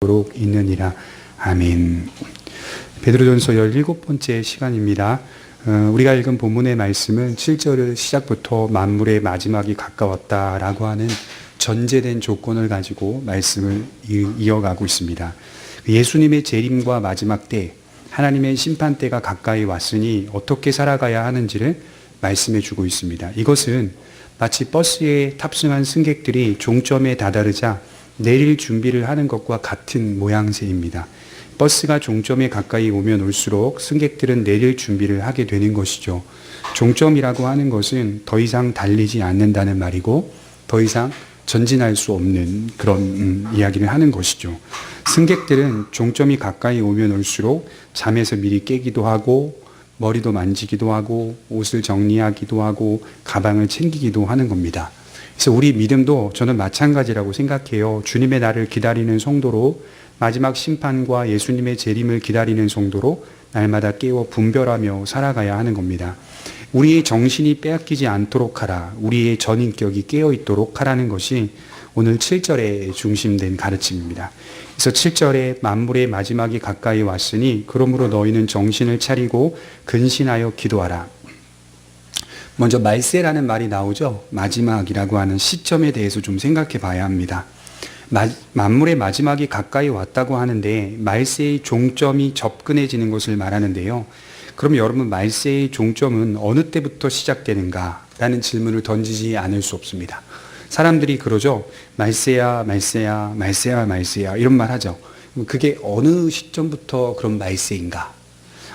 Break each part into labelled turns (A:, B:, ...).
A: 도록 있느니라. 아멘. 베드로전서 17번째 시간입니다. 우리가 읽은 본문의 말씀은 7절 시작부터 만물의 마지막이 가까웠다라고 하는 전제된 조건을 가지고 말씀을 이어가고 있습니다. 예수님의 재림과 마지막 때, 하나님의 심판 때가 가까이 왔으니 어떻게 살아가야 하는지를 말씀해 주고 있습니다. 이것은 마치 버스에 탑승한 승객들이 종점에 다다르자 내릴 준비를 하는 것과 같은 모양새입니다. 버스가 종점에 가까이 오면 올수록 승객들은 내릴 준비를 하게 되는 것이죠. 종점이라고 하는 것은 더 이상 달리지 않는다는 말이고 더 이상 전진할 수 없는 그런 이야기를 하는 것이죠. 승객들은 종점이 가까이 오면 올수록 잠에서 미리 깨기도 하고 머리도 만지기도 하고 옷을 정리하기도 하고 가방을 챙기기도 하는 겁니다. 그래서 우리 믿음도 저는 마찬가지라고 생각해요. 주님의 날을 기다리는 성도로, 마지막 심판과 예수님의 재림을 기다리는 성도로 날마다 깨어 분별하며 살아가야 하는 겁니다. 우리의 정신이 빼앗기지 않도록 하라, 우리의 전인격이 깨어 있도록 하라는 것이 오늘 7절에 중심된 가르침입니다. 그래서 7절에 만물의 마지막이 가까이 왔으니 그러므로 너희는 정신을 차리고 근신하여 기도하라. 먼저 말세라는 말이 나오죠. 마지막이라고 하는 시점에 대해서 좀 생각해 봐야 합니다. 만물의 마지막이 가까이 왔다고 하는데 말세의 종점이 접근해지는 것을 말하는데요. 그럼 여러분, 말세의 종점은 어느 때부터 시작되는가? 라는 질문을 던지지 않을 수 없습니다. 사람들이 그러죠. 말세야, 말세야, 말세야, 말세야 이런 말 하죠. 그게 어느 시점부터 그런 말세인가?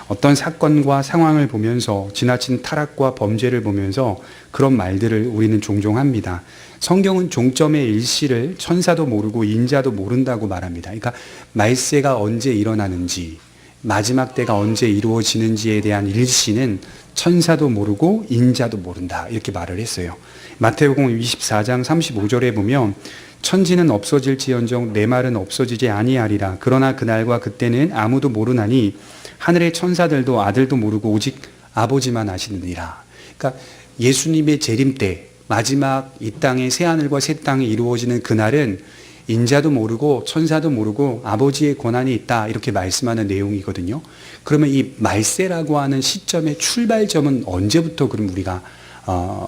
A: 어떤 사건과 상황을 보면서, 지나친 타락과 범죄를 보면서 그런 말들을 우리는 종종 합니다. 성경은 종점의 일시를 천사도 모르고 인자도 모른다고 말합니다. 그러니까 말세가 언제 일어나는지, 마지막 때가 언제 이루어지는지에 대한 일시는 천사도 모르고 인자도 모른다, 이렇게 말을 했어요. 마태복음 24장 35절에 보면 천지는 없어질지언정 내 말은 없어지지 아니하리라. 그러나 그날과 그때는 아무도 모르나니 하늘의 천사들도 아들도 모르고 오직 아버지만 아시느니라. 그러니까 예수님의 재림 때, 마지막 이 땅의 새하늘과 새 땅이 이루어지는 그날은 인자도 모르고 천사도 모르고 아버지의 권한이 있다, 이렇게 말씀하는 내용이거든요. 그러면 이 말세라고 하는 시점의 출발점은 언제부터 그럼 우리가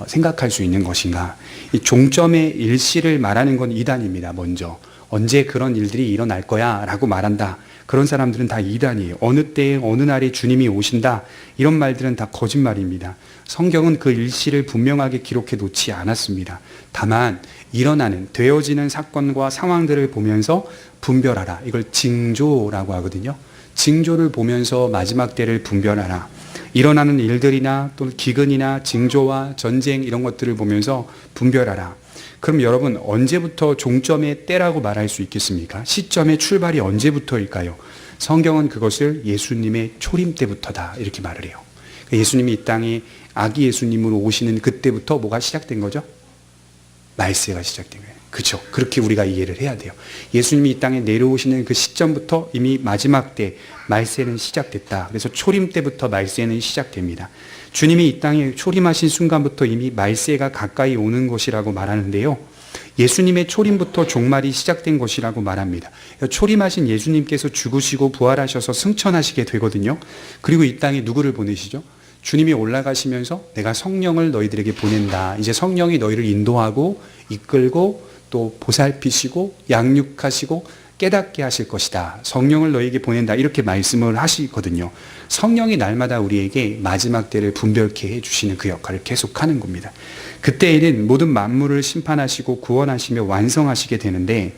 A: 생각할 수 있는 것인가? 이 종점의 일시를 말하는 건 이단입니다. 먼저 언제 그런 일들이 일어날 거야 라고 말한다, 그런 사람들은 다 이단이에요. 어느 때에 어느 날에 주님이 오신다, 이런 말들은 다 거짓말입니다. 성경은 그 일시를 분명하게 기록해 놓지 않았습니다. 다만 일어나는, 되어지는 사건과 상황들을 보면서 분별하라, 이걸 징조라고 하거든요. 징조를 보면서 마지막 때를 분별하라. 일어나는 일들이나 또 기근이나 징조와 전쟁, 이런 것들을 보면서 분별하라. 그럼 여러분, 언제부터 종점의 때라고 말할 수 있겠습니까? 시점의 출발이 언제부터일까요? 성경은 그것을 예수님의 초림 때부터다, 이렇게 말을 해요. 예수님이 이 땅에 아기 예수님으로 오시는 그때부터 뭐가 시작된 거죠? 말세가 시작된 거예요. 그렇죠? 그렇게 우리가 이해를 해야 돼요. 예수님이 이 땅에 내려오시는 그 시점부터 이미 마지막 때 말세는 시작됐다. 그래서 초림 때부터 말세는 시작됩니다. 주님이 이 땅에 초림하신 순간부터 이미 말세가 가까이 오는 것이라고 말하는데요. 예수님의 초림부터 종말이 시작된 것이라고 말합니다. 초림하신 예수님께서 죽으시고 부활하셔서 승천하시게 되거든요. 그리고 이 땅에 누구를 보내시죠? 주님이 올라가시면서 내가 성령을 너희들에게 보낸다. 이제 성령이 너희를 인도하고 이끌고 또 보살피시고 양육하시고 깨닫게 하실 것이다. 성령을 너희에게 보낸다, 이렇게 말씀을 하시거든요. 성령이 날마다 우리에게 마지막 때를 분별케 해주시는 그 역할을 계속하는 겁니다. 그때에는 모든 만물을 심판하시고 구원하시며 완성하시게 되는데,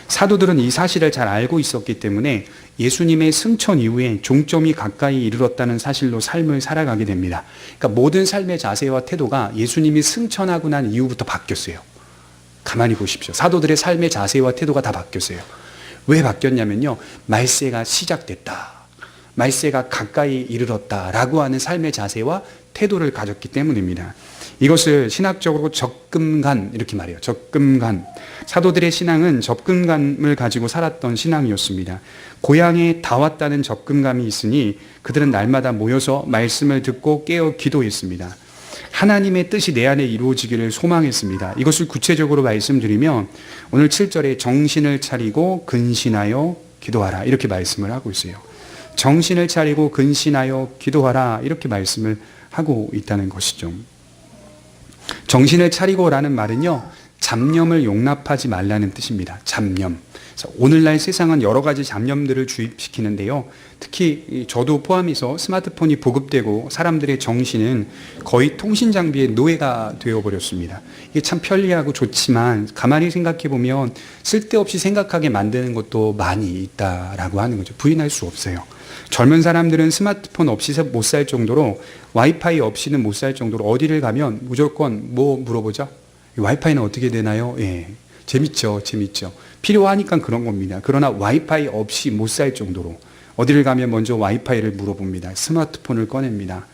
A: 사도들은 이 사실을 잘 알고 있었기 때문에 예수님의 승천 이후에 종점이 가까이 이르렀다는 사실로 삶을 살아가게 됩니다. 그러니까 모든 삶의 자세와 태도가 예수님이 승천하고 난 이후부터 바뀌었어요. 가만히 보십시오. 사도들의 삶의 자세와 태도가 다 바뀌었어요. 왜 바뀌었냐면요, 말세가 시작됐다, 말세가 가까이 이르렀다라고 하는 삶의 자세와 태도를 가졌기 때문입니다. 이것을 신학적으로 접근감, 이렇게 말해요. 접근감. 사도들의 신앙은 접근감을 가지고 살았던 신앙이었습니다. 고향에 다 왔다는 접근감이 있으니 그들은 날마다 모여서 말씀을 듣고 깨어 기도했습니다. 하나님의 뜻이 내 안에 이루어지기를 소망했습니다. 이것을 구체적으로 말씀드리면 오늘 7절에 정신을 차리고 근신하여 기도하라. 이렇게 말씀을 하고 있어요. 정신을 차리고 근신하여 기도하라. 이렇게 말씀을 하고 있다는 것이죠. 정신을 차리고라는 말은요, 잡념을 용납하지 말라는 뜻입니다. 잡념. 그래서 오늘날 세상은 여러 가지 잡념들을 주입시키는데요. 특히 저도 포함해서 스마트폰이 보급되고 사람들의 정신은 거의 통신 장비의 노예가 되어버렸습니다. 이게 참 편리하고 좋지만 가만히 생각해 보면 쓸데없이 생각하게 만드는 것도 많이 있다라고 하는 거죠. 부인할 수 없어요. 젊은 사람들은 스마트폰 없이 못 살 정도로, 와이파이 없이는 못 살 정도로 어디를 가면 무조건 뭐 물어보죠? 와이파이는 어떻게 되나요? 예. 재밌죠. 필요하니까 그런 겁니다. 그러나 와이파이 없이 못 살 정도로 어디를 가면 먼저 와이파이를 물어봅니다. 스마트폰을 꺼냅니다.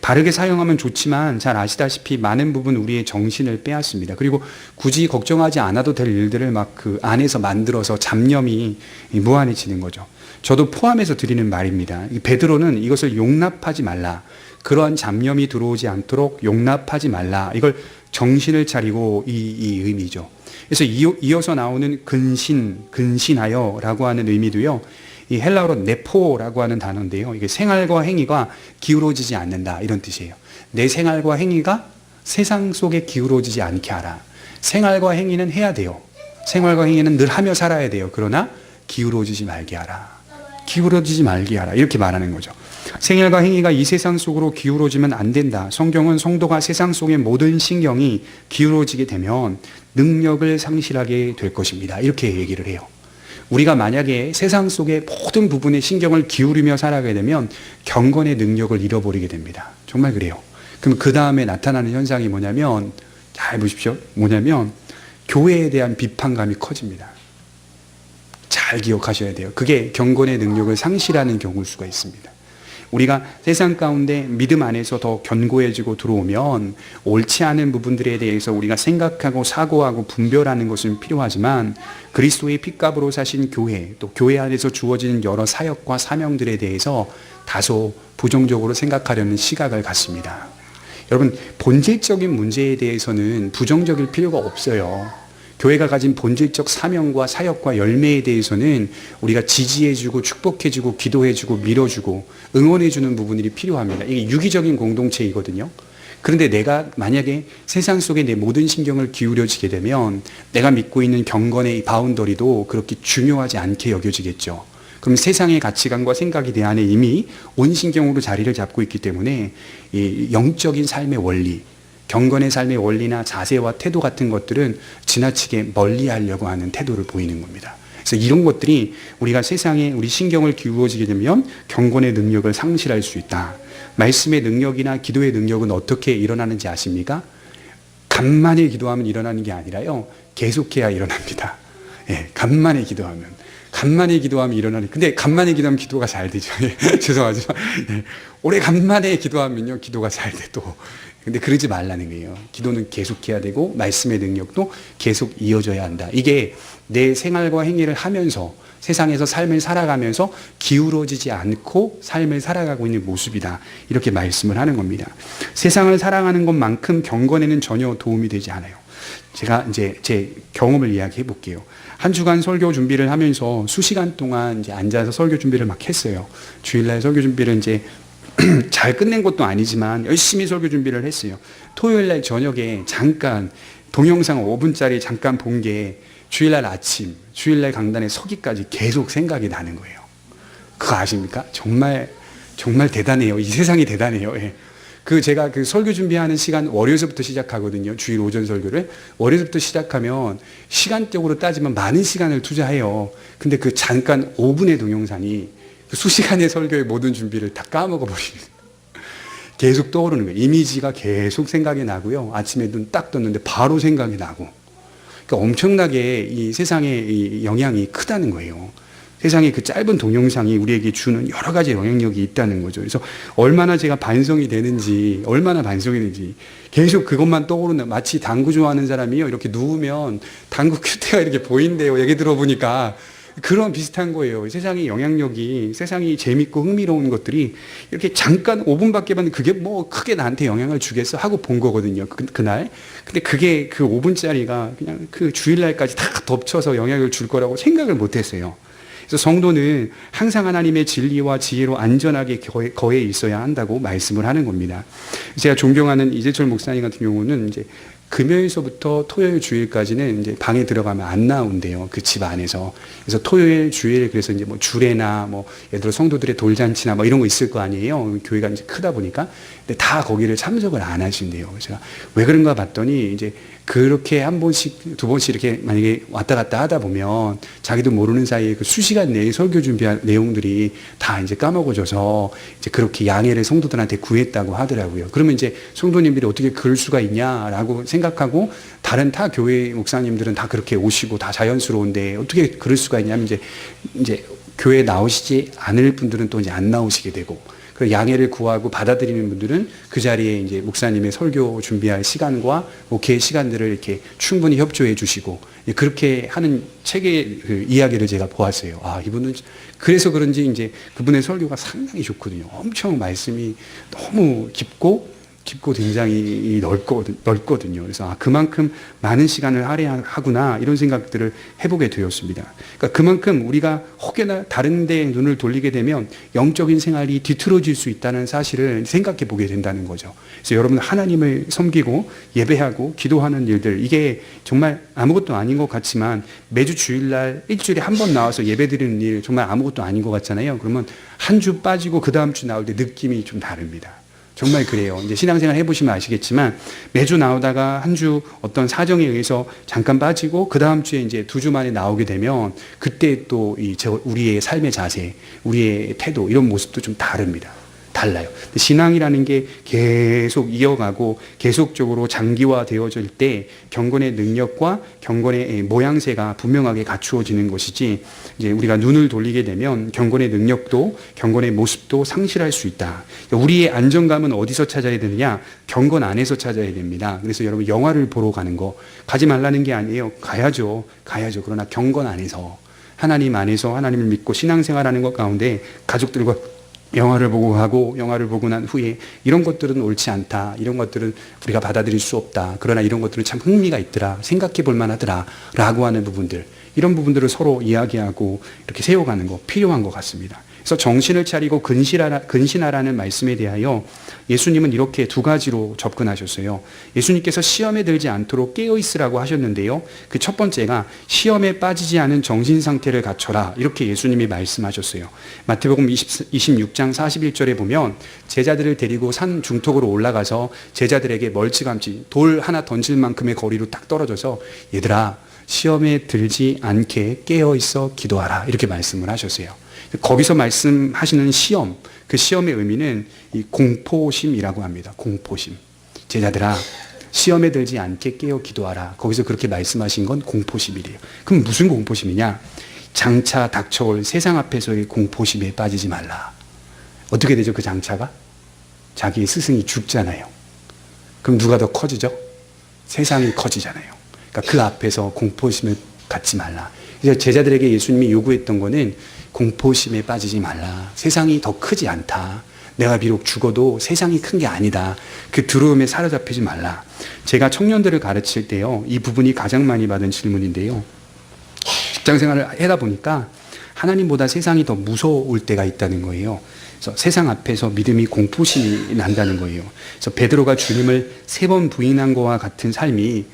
A: 바르게 사용하면 좋지만 잘 아시다시피 많은 부분 우리의 정신을 빼앗습니다. 그리고 굳이 걱정하지 않아도 될 일들을 막 그 안에서 만들어서 잡념이 무한해지는 거죠. 저도 포함해서 드리는 말입니다. 베드로는 이것을 용납하지 말라. 그러한 잡념이 들어오지 않도록 용납하지 말라. 이걸 정신을 차리고 이 의미죠. 그래서 이어서 나오는 근신하여라고 하는 의미도요, 이 헬라어로 네포라고 하는 단어인데요. 이게 생활과 행위가 기울어지지 않는다, 이런 뜻이에요. 내 생활과 행위가 세상 속에 기울어지지 않게 하라. 생활과 행위는 해야 돼요. 생활과 행위는 늘 하며 살아야 돼요. 그러나 기울어지지 말게 하라. 이렇게 말하는 거죠. 생활과 행위가 이 세상 속으로 기울어지면 안 된다. 성경은 성도가 세상 속의 모든 신경이 기울어지게 되면 능력을 상실하게 될 것입니다. 이렇게 얘기를 해요. 우리가 만약에 세상 속의 모든 부분에 신경을 기울이며 살아가게 되면 경건의 능력을 잃어버리게 됩니다. 정말 그래요. 그럼 그 다음에 나타나는 현상이 뭐냐면, 잘 보십시오. 교회에 대한 비판감이 커집니다. 잘 기억하셔야 돼요. 그게 경건의 능력을 상실하는 경우일 수가 있습니다. 우리가 세상 가운데 믿음 안에서 더 견고해지고 들어오면 옳지 않은 부분들에 대해서 우리가 생각하고 사고하고 분별하는 것은 필요하지만, 그리스도의 핏값으로 사신 교회, 또 교회 안에서 주어지는 여러 사역과 사명들에 대해서 다소 부정적으로 생각하려는 시각을 갖습니다. 여러분, 본질적인 문제에 대해서는 부정적일 필요가 없어요. 교회가 가진 본질적 사명과 사역과 열매에 대해서는 우리가 지지해주고 축복해주고 기도해주고 밀어주고 응원해주는 부분들이 필요합니다. 이게 유기적인 공동체이거든요. 그런데 내가 만약에 세상 속에 내 모든 신경을 기울여지게 되면 내가 믿고 있는 경건의 바운더리도 그렇게 중요하지 않게 여겨지겠죠. 그럼 세상의 가치관과 생각이 내 안에 이미 온 신경으로 자리를 잡고 있기 때문에 이 영적인 삶의 원리, 경건의 삶의 원리나 자세와 태도 같은 것들은 지나치게 멀리하려고 하는 태도를 보이는 겁니다. 그래서 이런 것들이 우리가 세상에 우리 신경을 기울어지게 되면 경건의 능력을 상실할 수 있다. 말씀의 능력이나 기도의 능력은 어떻게 일어나는지 아십니까? 간만에 기도하면 일어나는 게 아니라요, 계속해야 일어납니다. 예, 간만에 기도하면 일어나는. 근데 간만에 기도하면 기도가 잘 되죠. 예, 죄송하지만 오래 간만에 기도하면요, 기도가 잘 돼 또. 근데 그러지 말라는 거예요. 기도는 계속해야 되고 말씀의 능력도 계속 이어져야 한다. 이게 내 생활과 행위를 하면서 세상에서 삶을 살아가면서 기울어지지 않고 삶을 살아가고 있는 모습이다. 이렇게 말씀을 하는 겁니다. 세상을 살아가는 것만큼 경건에는 전혀 도움이 되지 않아요. 제가 이제 제 경험을 이야기해 볼게요. 한 주간 설교 준비를 하면서 수시간 동안 이제 앉아서 설교 준비를 막 했어요. 주일날 설교 준비를 이제 잘 끝낸 것도 아니지만 열심히 설교 준비를 했어요. 토요일날 저녁에 잠깐 동영상 5분짜리 잠깐 본 게 주일날 아침, 주일날 강단에 서기까지 계속 생각이 나는 거예요. 그거 아십니까? 정말 대단해요. 이 세상이 대단해요. 예. 제가 설교 준비하는 시간 월요일부터 시작하거든요. 주일 오전 설교를. 월요일부터 시작하면 시간적으로 따지면 많은 시간을 투자해요. 근데 그 잠깐 5분의 동영상이 수시간의 설교의 모든 준비를 다 까먹어 버립니다. 계속 떠오르는 거예요. 이미지가 계속 생각이 나고요. 아침에 눈 딱 떴는데 바로 생각이 나고. 그러니까 엄청나게 이 세상의 이 영향이 크다는 거예요. 세상의 그 짧은 동영상이 우리에게 주는 여러 가지 영향력이 있다는 거죠. 그래서 얼마나 반성이 되는지 계속 그것만 떠오르는, 마치 당구 좋아하는 사람이요, 이렇게 누우면 당구 큐대가 이렇게 보인대요. 얘기 들어보니까 그런 비슷한 거예요. 세상의 영향력이, 세상이 재밌고 흥미로운 것들이 이렇게 잠깐 5분밖에 봤는데 그게 뭐 크게 나한테 영향을 주겠어 하고 본 거거든요. 그날. 근데 그게 그 5분짜리가 그냥 그 주일날까지 다 덮쳐서 영향을 줄 거라고 생각을 못 했어요. 그래서 성도는 항상 하나님의 진리와 지혜로 안전하게 거해 있어야 한다고 말씀을 하는 겁니다. 제가 존경하는 이재철 목사님 같은 경우는 이제 금요일서부터 토요일 주일까지는 이제 방에 들어가면 안 나온대요. 그 집 안에서. 그래서 토요일 주일 그래서 이제 뭐 주례나 뭐 예를 들어 성도들의 돌잔치나 뭐 이런 거 있을 거 아니에요. 교회가 이제 크다 보니까. 근데 다 거기를 참석을 안 하신대요. 제가 왜 그런가 봤더니 이제 그렇게 한 번씩 두 번씩 이렇게 만약에 왔다 갔다 하다 보면 자기도 모르는 사이에 그 수시간 내에 설교 준비한 내용들이 다 이제 까먹어져서 이제 그렇게 양해를 성도들한테 구했다고 하더라고요. 그러면 이제 성도님들이 어떻게 그럴 수가 있냐라고 생각하고 다른 타 교회 목사님들은 다 그렇게 오시고 다 자연스러운데 어떻게 그럴 수가 있냐면 이제 교회에 나오시지 않을 분들은 또 이제 안 나오시게 되고 그 양해를 구하고 받아들이는 분들은 그 자리에 이제 목사님의 설교 준비할 시간과 목회의 시간들을 이렇게 충분히 협조해 주시고 그렇게 하는 책의 그 이야기를 제가 보았어요. 아, 이분은 그래서 그런지 이제 그분의 설교가 상당히 좋거든요. 엄청 말씀이 너무 깊고 굉장히 넓거든요. 그래서 그만큼 많은 시간을 할애하구나 이런 생각들을 해보게 되었습니다. 그러니까 그만큼 우리가 혹여나 다른 데 눈을 돌리게 되면 영적인 생활이 뒤틀어질 수 있다는 사실을 생각해 보게 된다는 거죠. 그래서 여러분 하나님을 섬기고 예배하고 기도하는 일들 이게 정말 아무것도 아닌 것 같지만 매주 주일날 일주일에 한 번 나와서 예배 드리는 일 정말 아무것도 아닌 것 같잖아요. 그러면 한 주 빠지고 그 다음 주 나올 때 느낌이 좀 다릅니다. 정말 그래요. 이제 신앙생활 해보시면 아시겠지만 매주 나오다가 한 주 어떤 사정에 의해서 잠깐 빠지고 그 다음 주에 이제 2주 만에 나오게 되면 그때 또 우리의 삶의 자세, 우리의 태도 이런 모습도 좀 다릅니다. 달라요. 신앙이라는 게 계속 이어가고 계속적으로 장기화되어질 때 경건의 능력과 경건의 모양새가 분명하게 갖추어지는 것이지 이제 우리가 눈을 돌리게 되면 경건의 능력도 경건의 모습도 상실할 수 있다. 우리의 안정감은 어디서 찾아야 되느냐? 경건 안에서 찾아야 됩니다. 그래서 여러분 영화를 보러 가는 거 가지 말라는 게 아니에요. 가야죠. 그러나 경건 안에서 하나님 안에서 하나님을 믿고 신앙생활하는 것 가운데 가족들과 영화를 보고 하고 영화를 보고 난 후에 이런 것들은 옳지 않다. 이런 것들은 우리가 받아들일 수 없다. 그러나 이런 것들은 참 흥미가 있더라. 생각해 볼 만하더라. 라고 하는 부분들. 이런 부분들을 서로 이야기하고 이렇게 세워가는 거 필요한 것 같습니다. 그래서 정신을 차리고 근신하라는 말씀에 대하여 예수님은 이렇게 2가지로 접근하셨어요. 예수님께서 시험에 들지 않도록 깨어있으라고 하셨는데요. 그 첫 번째가 시험에 빠지지 않은 정신 상태를 갖춰라. 이렇게 예수님이 말씀하셨어요. 마태복음 26장 41절에 보면 제자들을 데리고 산 중턱으로 올라가서 제자들에게 멀찌감치 돌 하나 던질 만큼의 거리로 딱 떨어져서 얘들아 시험에 들지 않게 깨어있어 기도하라. 이렇게 말씀을 하셨어요. 거기서 말씀하시는 시험, 그 시험의 의미는 이 공포심이라고 합니다. 공포심. 제자들아, 시험에 들지 않게 깨어 기도하라. 거기서 그렇게 말씀하신 건 공포심이래요. 그럼 무슨 공포심이냐? 장차 닥쳐올 세상 앞에서의 공포심에 빠지지 말라. 어떻게 되죠? 그 장차가? 자기의 스승이 죽잖아요. 그럼 누가 더 커지죠? 세상이 커지잖아요. 그러니까 그 앞에서 공포심을 갖지 말라. 그래서 제자들에게 예수님이 요구했던 거는 공포심에 빠지지 말라. 세상이 더 크지 않다. 내가 비록 죽어도 세상이 큰 게 아니다. 그 두려움에 사로잡히지 말라. 제가 청년들을 가르칠 때요. 이 부분이 가장 많이 받은 질문인데요. 직장생활을 하다 보니까 하나님보다 세상이 더 무서울 때가 있다는 거예요. 그래서 세상 앞에서 믿음이 공포심이 난다는 거예요. 그래서 베드로가 주님을 3번 부인한 것과 같은 삶이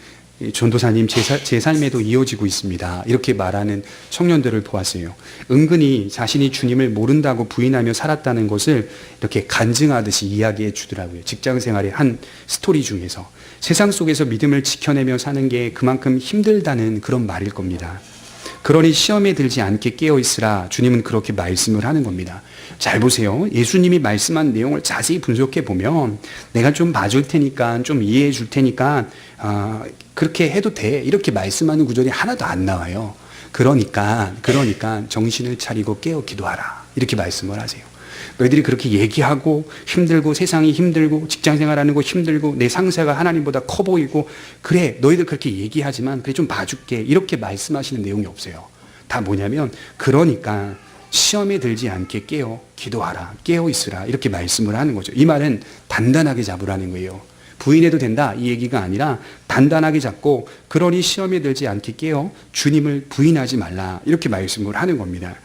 A: 전도사님 제 삶에도 이어지고 있습니다. 이렇게 말하는 청년들을 보았어요. 은근히 자신이 주님을 모른다고 부인하며 살았다는 것을 이렇게 간증하듯이 이야기해 주더라고요. 직장생활의 한 스토리 중에서. 세상 속에서 믿음을 지켜내며 사는 게 그만큼 힘들다는 그런 말일 겁니다. 그러니 시험에 들지 않게 깨어있으라 주님은 그렇게 말씀을 하는 겁니다. 잘 보세요. 예수님이 말씀한 내용을 자세히 분석해 보면 내가 좀 봐줄 테니까 좀 이해해 줄 테니까 그렇게 해도 돼. 이렇게 말씀하는 구절이 하나도 안 나와요. 그러니까 정신을 차리고 깨어 기도하라. 이렇게 말씀을 하세요. 너희들이 그렇게 얘기하고 힘들고 세상이 힘들고 직장생활하는 거 힘들고 내 상사가 하나님보다 커 보이고 그래 너희들 그렇게 얘기하지만 그래 좀 봐줄게 이렇게 말씀하시는 내용이 없어요. 다 뭐냐면 그러니까 시험에 들지 않게 깨어 기도하라 깨어 있으라 이렇게 말씀을 하는 거죠. 이 말은 단단하게 잡으라는 거예요. 부인해도 된다 이 얘기가 아니라 단단하게 잡고 그러니 시험에 들지 않게 깨어 주님을 부인하지 말라 이렇게 말씀을 하는 겁니다.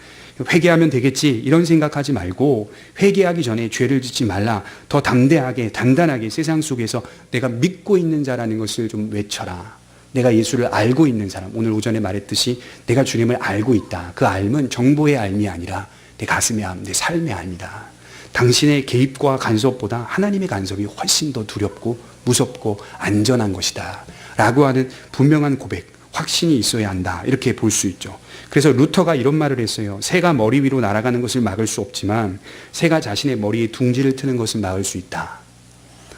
A: 회개하면 되겠지 이런 생각하지 말고 회개하기 전에 죄를 짓지 말라. 더 담대하게 단단하게 세상 속에서 내가 믿고 있는 자라는 것을 좀 외쳐라. 내가 예수를 알고 있는 사람. 오늘 오전에 말했듯이 내가 주님을 알고 있다. 그 알은 정보의 알이 아니라 내 가슴의 암, 내 삶의 암이다. 당신의 개입과 간섭보다 하나님의 간섭이 훨씬 더 두렵고 무섭고 안전한 것이다. 라고 하는 분명한 고백, 확신이 있어야 한다. 이렇게 볼 수 있죠. 그래서 루터가 이런 말을 했어요. 새가 머리 위로 날아가는 것을 막을 수 없지만 새가 자신의 머리에 둥지를 트는 것을 막을 수 있다.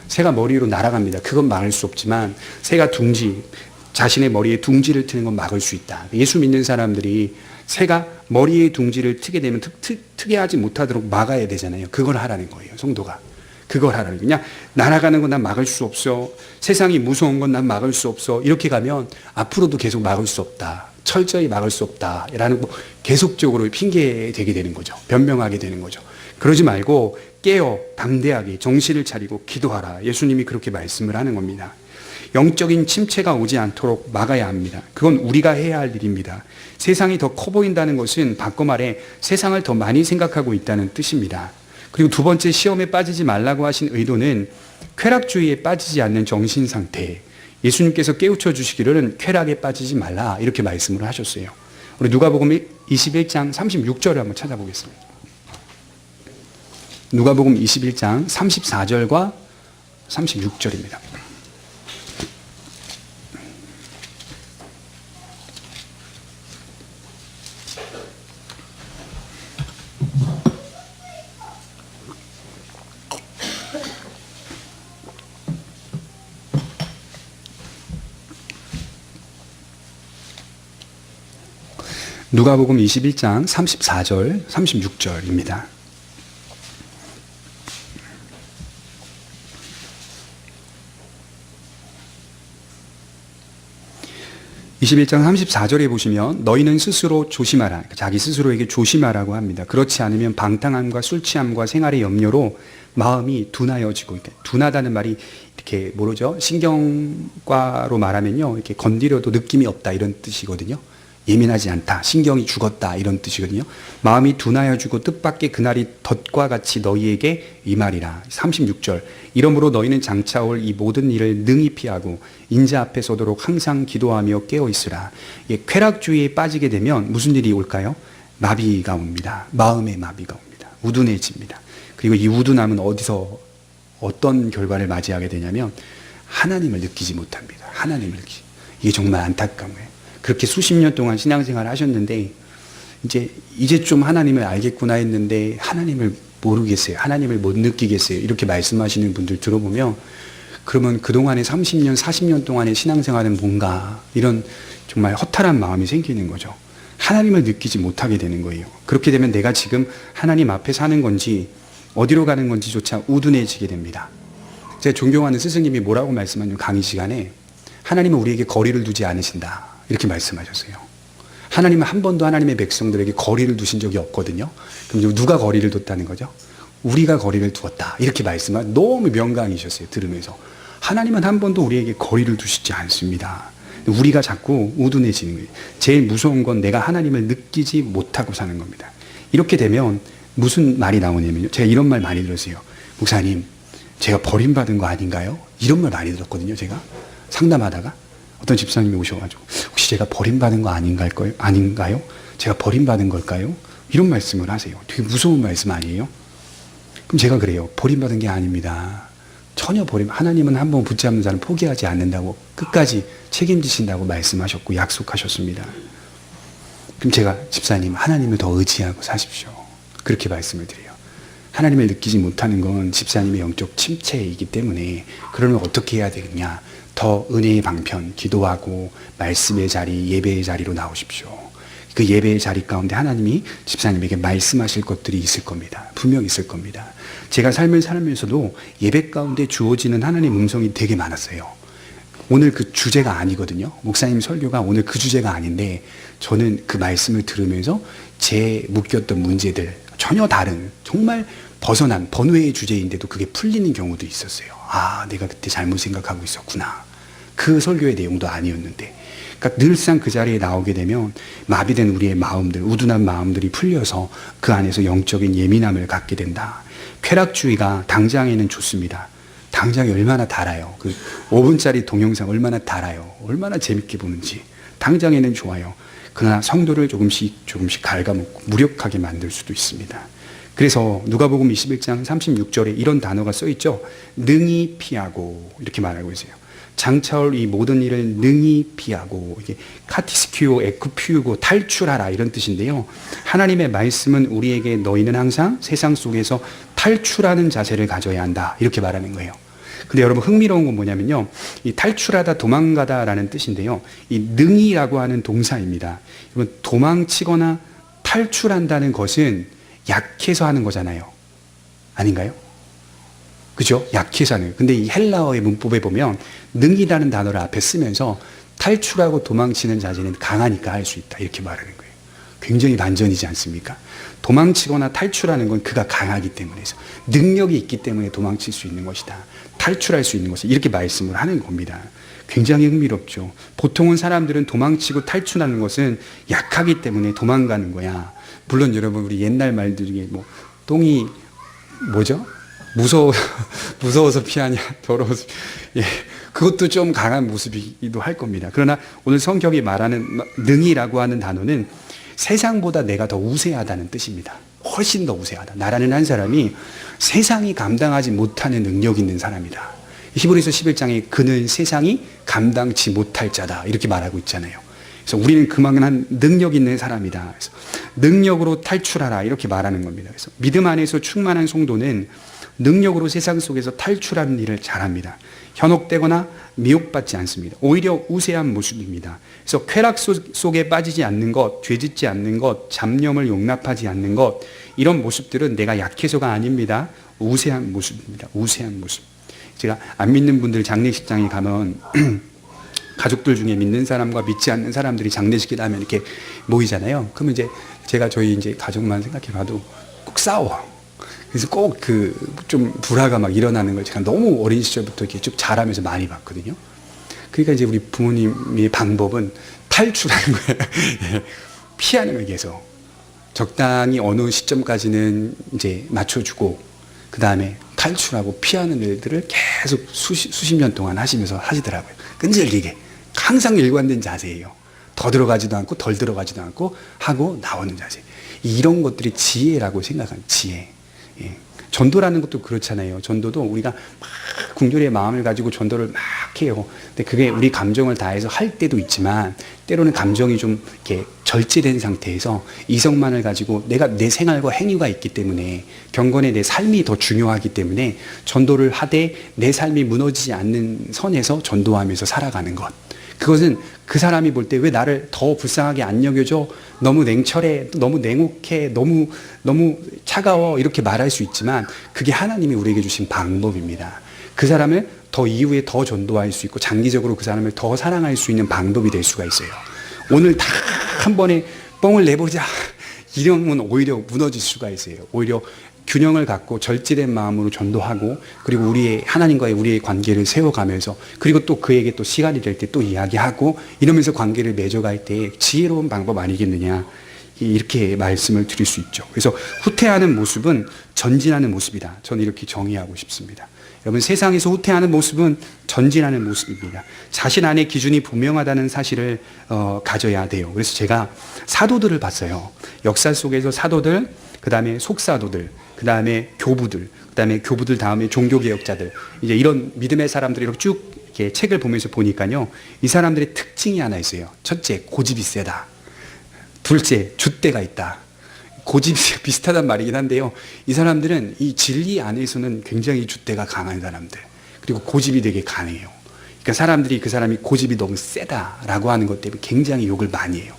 A: 새가 머리 위로 날아갑니다. 그건 막을 수 없지만 새가 자신의 머리에 둥지를 트는 건 막을 수 있다. 예수 믿는 사람들이 새가 머리에 둥지를 트게 되면 트게 하지 못하도록 막아야 되잖아요. 그걸 하라는 거예요. 성도가. 그걸 하라는 거예요. 그냥 날아가는 건 난 막을 수 없어. 세상이 무서운 건 난 막을 수 없어. 이렇게 가면 앞으로도 계속 막을 수 없다. 철저히 막을 수 없다. 라는 계속적으로 핑계 대게 되는 거죠. 변명하게 되는 거죠. 그러지 말고 깨어 담대하게 정신을 차리고 기도하라. 예수님이 그렇게 말씀을 하는 겁니다. 영적인 침체가 오지 않도록 막아야 합니다. 그건 우리가 해야 할 일입니다. 세상이 더 커 보인다는 것은 바꿔 말해 세상을 더 많이 생각하고 있다는 뜻입니다. 그리고 두 번째, 시험에 빠지지 말라고 하신 의도는 쾌락주의에 빠지지 않는 정신 상태. 예수님께서 깨우쳐 주시기로는 쾌락에 빠지지 말라 이렇게 말씀을 하셨어요. 우리 누가복음 21장 36절을 한번 찾아보겠습니다. 누가복음 21장 34절과 36절입니다. 누가복음 21장 34절, 36절입니다. (21장 34절에) 보시면 너희는 스스로 조심하라. 자기 스스로에게 조심하라고 합니다. 그렇지 않으면 방탕함과 술취함과 생활의 염려로 마음이 둔하여지고, 둔하다는 말이 이렇게 모르죠? 신경과로 말하면요, 이렇게 건드려도 느낌이 없다 이런 뜻이거든요. 예민하지 않다, 신경이 죽었다 이런 뜻이거든요. 마음이 둔하여지고 뜻밖의 그날이 덫과 같이 너희에게 임하리라. 36절 이러므로 너희는 장차 올 이 모든 일을 능히 피하고 인자 앞에 서도록 항상 기도하며 깨어있으라. 쾌락주의에 빠지게 되면 무슨 일이 올까요? 마비가 옵니다. 마음의 마비가 옵니다. 우둔해집니다. 그리고 이 우둔함은 어떤 결과를 맞이하게 되냐면 하나님을 느끼지 못합니다. 하나님을 느끼지. 이게 정말 안타까운 거예요. 그렇게 수십 년 동안 신앙생활을 하셨는데 이제 좀 하나님을 알겠구나 했는데 하나님을 모르겠어요. 하나님을 못 느끼겠어요. 이렇게 말씀하시는 분들 들어보면 그러면 그동안의 30년, 40년 동안의 신앙생활은 뭔가 이런 정말 허탈한 마음이 생기는 거죠. 하나님을 느끼지 못하게 되는 거예요. 그렇게 되면 내가 지금 하나님 앞에 사는 건지 어디로 가는 건지조차 우둔해지게 됩니다. 제가 존경하는 스승님이 뭐라고 말씀하냐면 강의 시간에 하나님은 우리에게 거리를 두지 않으신다. 이렇게 말씀하셨어요. 하나님은 한 번도 하나님의 백성들에게 거리를 두신 적이 없거든요. 그럼 누가 거리를 뒀다는 거죠? 우리가 거리를 두었다. 이렇게 말씀한 너무 명강이셨어요. 들으면서. 하나님은 한 번도 우리에게 거리를 두시지 않습니다. 우리가 자꾸 우둔해지는 거예요. 제일 무서운 건 내가 하나님을 느끼지 못하고 사는 겁니다. 이렇게 되면 무슨 말이 나오냐면요. 제가 이런 말 많이 들었어요. 목사님, 제가 버림받은 거 아닌가요? 이런 말 많이 들었거든요. 제가 상담하다가. 어떤 집사님이 오셔가지고 혹시 제가 버림받은 거 아닌가요? 제가 버림받은 걸까요? 이런 말씀을 하세요. 되게 무서운 말씀 아니에요? 그럼 제가 그래요. 버림받은 게 아닙니다. 전혀 하나님은 한번 붙잡는 자는 포기하지 않는다고 끝까지 책임지신다고 말씀하셨고 약속하셨습니다. 그럼 제가 집사님 하나님을 더 의지하고 사십시오. 그렇게 말씀을 드려요. 하나님을 느끼지 못하는 건 집사님의 영적 침체이기 때문에 그러면 어떻게 해야 되겠냐? 더 은혜의 방편, 기도하고 말씀의 자리, 예배의 자리로 나오십시오. 그 예배의 자리 가운데 하나님이 집사님에게 말씀하실 것들이 있을 겁니다. 분명히 있을 겁니다. 제가 삶을 살면서도 예배 가운데 주어지는 하나님의 음성이 되게 많았어요. 오늘 그 주제가 아니거든요. 목사님 설교가 오늘 그 주제가 아닌데 저는 그 말씀을 들으면서 제 묶였던 문제들 전혀 다른 정말 벗어난 번외의 주제인데도 그게 풀리는 경우도 있었어요. 아, 내가 그때 잘못 생각하고 있었구나. 그 설교의 내용도 아니었는데 그러니까 늘상 그 자리에 나오게 되면 마비된 우리의 마음들, 우둔한 마음들이 풀려서 그 안에서 영적인 예민함을 갖게 된다. 쾌락주의가 당장에는 좋습니다. 당장이 얼마나 달아요. 그 5분짜리 동영상 얼마나 달아요. 얼마나 재밌게 보는지. 당장에는 좋아요. 그러나 성도를 조금씩 갉아먹고 무력하게 만들 수도 있습니다. 그래서 누가복음 21장 36절에 이런 단어가 써있죠. 능히 피하고 이렇게 말하고 있어요. 장차올 이 모든 일을 능히 피하고, 이게 카티스키오 에쿠피우고 탈출하라 이런 뜻인데요. 하나님의 말씀은 우리에게 너희는 항상 세상 속에서 탈출하는 자세를 가져야 한다 이렇게 말하는 거예요. 근데 여러분 흥미로운 건 뭐냐면요. 이 탈출하다, 도망가다라는 뜻인데요. 이 능히라고 하는 동사입니다. 여러분 도망치거나 탈출한다는 것은 약해서 하는 거잖아요. 아닌가요? 그죠? 약해서 하는 거예요. 근데 이 헬라어의 문법에 보면 능이라는 단어를 앞에 쓰면서 탈출하고 도망치는 자세는 강하니까 할 수 있다 이렇게 말하는 거예요. 굉장히 반전이지 않습니까? 도망치거나 탈출하는 건 그가 강하기 때문에서, 능력이 있기 때문에 도망칠 수 있는 것이다. 탈출할 수 있는 것을 이렇게 말씀을 하는 겁니다. 굉장히 흥미롭죠. 보통은 사람들은 도망치고 탈출하는 것은 약하기 때문에 도망가는 거야. 물론 여러분 우리 옛날 말들 중에 뭐 똥이 뭐죠? 무서워서 피하냐, 더러워서. 예, 그것도 좀 강한 모습이기도 할 겁니다. 그러나 오늘 성경이 말하는 능이라고 하는 단어는 세상보다 내가 더 우세하다는 뜻입니다. 훨씬 더 우세하다. 나라는 한 사람이 세상이 감당하지 못하는 능력 있는 사람이다. 히브리서 11장에 그는 세상이 감당치 못할 자다 이렇게 말하고 있잖아요. 그래서 우리는 그만한 능력 있는 사람이다. 그래서 능력으로 탈출하라 이렇게 말하는 겁니다. 그래서 믿음 안에서 충만한 성도는 능력으로 세상 속에서 탈출하는 일을 잘합니다. 현혹되거나 미혹받지 않습니다. 오히려 우세한 모습입니다. 그래서 쾌락 속에 빠지지 않는 것, 죄짓지 않는 것, 잡념을 용납하지 않는 것, 이런 모습들은 내가 약해서가 아닙니다. 우세한 모습입니다. 우세한 모습. 제가 안 믿는 분들 장례식장에 가면 가족들 중에 믿는 사람과 믿지 않는 사람들이 장례식을 하면 이렇게 모이잖아요. 그러면 이제 제가 저희 이제 가족만 생각해 봐도 꼭 싸워. 그래서 꼭 좀 불화가 막 일어나는 걸 제가 너무 어린 시절부터 이렇게 쭉 자라면서 많이 봤거든요. 그러니까 이제 우리 부모님의 방법은 탈출하는 거예요. 피하는 거예요, 계속. 적당히 어느 시점까지는 이제 맞춰주고, 그 다음에 탈출하고 피하는 일들을 계속 수십 년 동안 하시면서 하시더라고요. 끈질기게. 항상 일관된 자세예요. 더 들어가지도 않고 덜 들어가지도 않고 하고 나오는 자세. 이런 것들이 지혜라고 생각한 지혜. 예. 전도라는 것도 그렇잖아요. 전도도 우리가 막 궁절의 마음을 가지고 전도를 막 해요. 근데 그게 우리 감정을 다해서 할 때도 있지만, 때로는 감정이 좀 이렇게 절제된 상태에서 이성만을 가지고 내 생활과 행위가 있기 때문에, 경건의 내 삶이 더 중요하기 때문에 전도를 하되 내 삶이 무너지지 않는 선에서 전도하면서 살아가는 것. 그것은 그 사람이 볼 때 왜 나를 더 불쌍하게 안 여겨줘? 너무 냉철해, 너무 냉혹해, 너무 차가워 이렇게 말할 수 있지만, 그게 하나님이 우리에게 주신 방법입니다. 그 사람을 더 이후에 더 전도할 수 있고 장기적으로 그 사람을 더 사랑할 수 있는 방법이 될 수가 있어요. 오늘 다 한 번에 뻥을 내보자 이러면 오히려 무너질 수가 있어요. 오히려 균형을 갖고 절제된 마음으로 전도하고, 그리고 하나님과의 우리의 관계를 세워가면서, 그리고 또 그에게 또 시간이 될 때 또 이야기하고 이러면서 관계를 맺어갈 때 지혜로운 방법 아니겠느냐, 이렇게 말씀을 드릴 수 있죠. 그래서 후퇴하는 모습은 전진하는 모습이다. 저는 이렇게 정의하고 싶습니다. 여러분, 세상에서 후퇴하는 모습은 전진하는 모습입니다. 자신 안에 기준이 분명하다는 사실을 가져야 돼요. 그래서 제가 사도들을 봤어요. 역사 속에서 사도들, 그 다음에 속사도들, 그 다음에 교부들, 그 다음에 교부들 다음에 종교개혁자들, 이제 이런 믿음의 사람들이 이렇게 쭉 이렇게 책을 보면서 보니까요, 이 사람들의 특징이 하나 있어요. 첫째, 고집이 세다. 둘째, 줏대가 있다. 고집이 비슷하단 말이긴 한데요, 이 사람들은 이 진리 안에서는 굉장히 줏대가 강한 사람들, 그리고 고집이 되게 강해요. 그러니까 사람들이 그 사람이 고집이 너무 세다라고 하는 것 때문에 굉장히 욕을 많이 해요.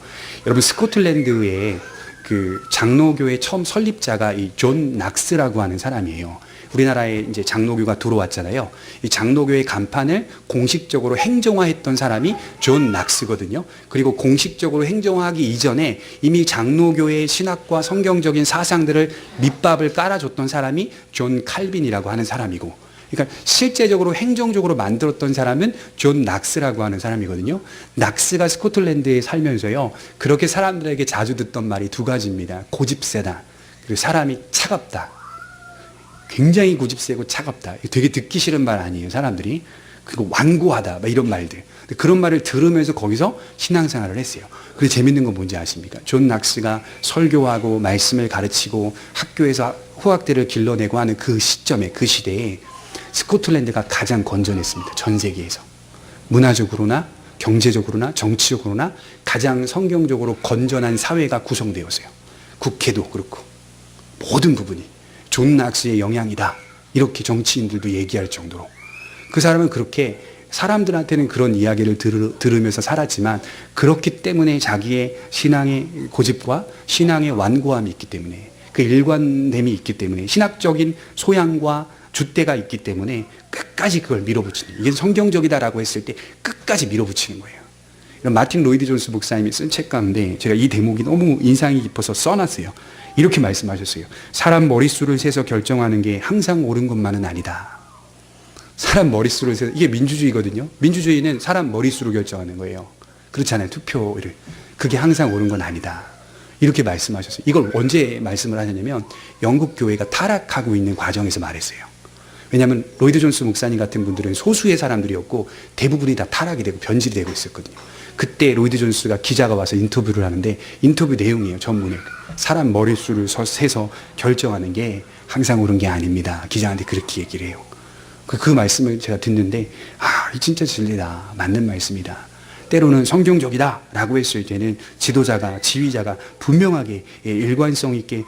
A: 여러분, 스코틀랜드에 그 장로교의 처음 설립자가 이 존 낙스라고 하는 사람이에요. 우리나라에 이제 장로교가 들어왔잖아요. 이 장로교의 간판을 공식적으로 행정화했던 사람이 존 낙스거든요. 그리고 공식적으로 행정화하기 이전에 이미 장로교의 신학과 성경적인 사상들을 밑밥을 깔아줬던 사람이 존 칼빈이라고 하는 사람이고, 그러니까 실제적으로 행정적으로 만들었던 사람은 존 낙스라고 하는 사람이거든요. 낙스가 스코틀랜드에 살면서요, 그렇게 사람들에게 자주 듣던 말이 두 가지입니다. 고집세다. 그리고 사람이 차갑다. 굉장히 고집세고 차갑다. 되게 듣기 싫은 말 아니에요, 사람들이. 그리고 완고하다. 막 이런 말들. 그런 말을 들으면서 거기서 신앙생활을 했어요. 근데 재밌는 건 뭔지 아십니까? 존 낙스가 설교하고 말씀을 가르치고 학교에서 후학들을 길러내고 하는 그 시점에, 그 시대에 스코틀랜드가 가장 건전했습니다. 전 세계에서. 문화적으로나 경제적으로나 정치적으로나 가장 성경적으로 건전한 사회가 구성되었어요. 국회도 그렇고 모든 부분이 존 낙스의 영향이다. 이렇게 정치인들도 얘기할 정도로. 그 사람은 그렇게 사람들한테는 그런 이야기를 들으면서 살았지만 그렇기 때문에 자기의 신앙의 고집과 신앙의 완고함이 있기 때문에 그 일관됨이 있기 때문에 신학적인 소양과 줏대가 있기 때문에 끝까지 그걸 밀어붙이는, 이게 성경적이다라고 했을 때 끝까지 밀어붙이는 거예요. 마틴 로이드 존스 목사님이 쓴 책 가운데 제가 이 대목이 너무 인상이 깊어서 써놨어요. 이렇게 말씀하셨어요. 사람 머릿수를 세서 결정하는 게 항상 옳은 것만은 아니다. 사람 머릿수를 세서, 이게 민주주의거든요. 민주주의는 사람 머릿수로 결정하는 거예요. 그렇잖아요. 투표를. 그게 항상 옳은 건 아니다. 이렇게 말씀하셨어요. 이걸 언제 말씀을 하셨냐면 영국 교회가 타락하고 있는 과정에서 말했어요. 왜냐하면 로이드 존스 목사님 같은 분들은 소수의 사람들이었고 대부분이 다 타락이 되고 변질이 되고 있었거든요. 그때 로이드 존스가 기자가 와서 인터뷰를 하는데 인터뷰 내용이에요. 전문에. 사람 머릿수를 세서 결정하는 게 항상 옳은 게 아닙니다. 기자한테 그렇게 얘기를 해요. 그 말씀을 제가 듣는데 진짜 진리다. 맞는 말씀이다. 때로는 성경적이다 라고 했을 때는 지도자가, 지휘자가 분명하게 일관성 있게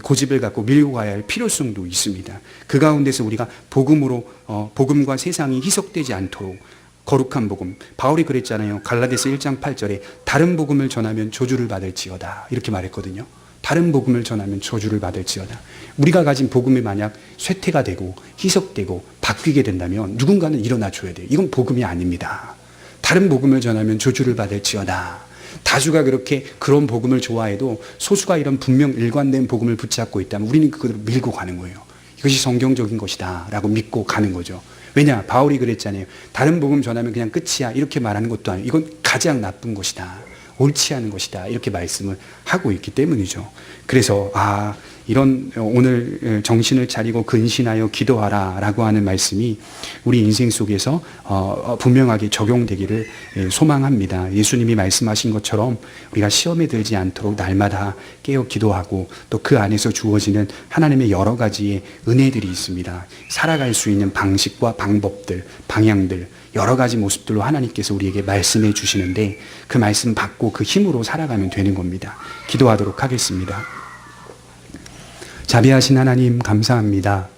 A: 고집을 갖고 밀고 가야 할 필요성도 있습니다. 그 가운데서 우리가 복음으로, 복음과 세상이 희석되지 않도록 거룩한 복음, 바울이 그랬잖아요. 갈라디아서 1장 8절에 다른 복음을 전하면 저주를 받을지어다 이렇게 말했거든요. 다른 복음을 전하면 저주를 받을지어다. 우리가 가진 복음이 만약 쇠퇴가 되고 희석되고 바뀌게 된다면 누군가는 일어나 줘야 돼요. 이건 복음이 아닙니다. 다른 복음을 전하면 저주를 받을지어다. 다수가 그렇게 그런 복음을 좋아해도 소수가 이런 분명 일관된 복음을 붙잡고 있다면 우리는 그걸 밀고 가는 거예요. 이것이 성경적인 것이다 라고 믿고 가는 거죠. 왜냐? 바울이 그랬잖아요. 다른 복음 전하면 그냥 끝이야 이렇게 말하는 것도 아니고 이건 가장 나쁜 것이다. 옳지 않은 것이다. 이렇게 말씀을 하고 있기 때문이죠. 그래서 이런 오늘 정신을 차리고 근신하여 기도하라 라고 하는 말씀이 우리 인생 속에서 분명하게 적용되기를 소망합니다. 예수님이 말씀하신 것처럼 우리가 시험에 들지 않도록 날마다 깨어 기도하고 또 그 안에서 주어지는 하나님의 여러 가지의 은혜들이 있습니다. 살아갈 수 있는 방식과 방법들, 방향들, 여러 가지 모습들로 하나님께서 우리에게 말씀해 주시는데 그 말씀 받고 그 힘으로 살아가면 되는 겁니다. 기도하도록 하겠습니다. 자비하신 하나님 감사합니다.